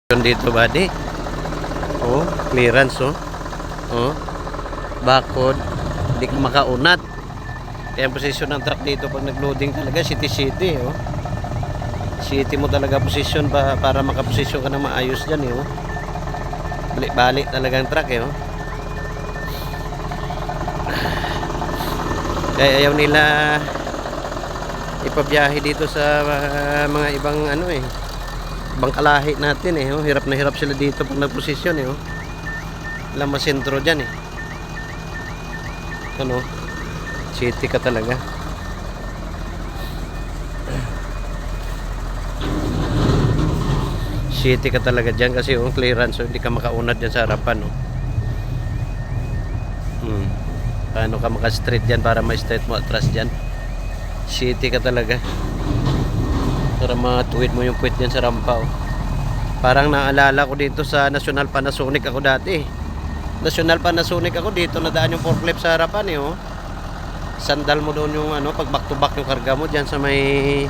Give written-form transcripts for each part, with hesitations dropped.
Dito buddy. Oh, clearance oh. Oh. Bakod, hindi ka makaunat. Kaya ang posisyon ng truck dito pag nagloading talaga city oh. City mo talaga posisyon para makaposisyon ka na maayos diyan eh oh. Balik-balik talaga ang truck eh oh. Kaya ayaw nila ipabiyahe dito sa mga ibang ano eh, ibang kalahi natin eh oh. Hirap na hirap sila dito pag nagposisyon eh oh. Walang masentro dyan eh. Ano, city ka talaga. City ka talaga dyan kasi yung clearance so hindi ka makaunad dyan sa harapan oh. Paano ka maka-straight dyan para ma-straight mo atras dyan? City ka talaga para matuwid mo yung puwit dyan sa rampa oh. Parang naalala ko dito sa National Panasonic ako dati. National Panasonic ako dito, nadaan yung forklift sa harapan eh oh. Sandal mo doon yung ano, pag back to back yung karga mo diyan sa may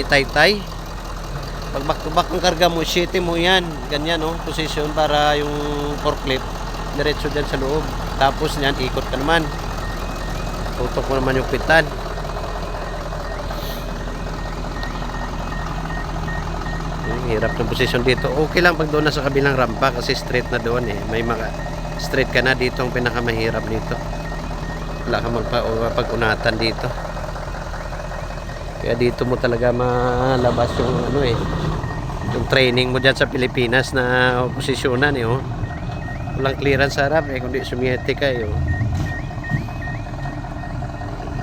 taytay. Pag back to back ang karga mo, city mo yan. Ganyan oh, position para yung forklift diretso diyan sa loob. Tapos niyan ikot ka naman. Tutok mo naman yung pitan. Hirap ng posisyon dito. Okay lang pag doon na sa kabilang rampa kasi straight na doon eh. May mga straight ka na dito ang pinakamahirap dito. Wala kang magpag-unatan dito. Kaya dito mo talaga malabas yung ano eh, yung training mo dyan sa Pilipinas na posisyonan eh oh. Walang clearance sa harap eh kundi sumiyete ka eh oh.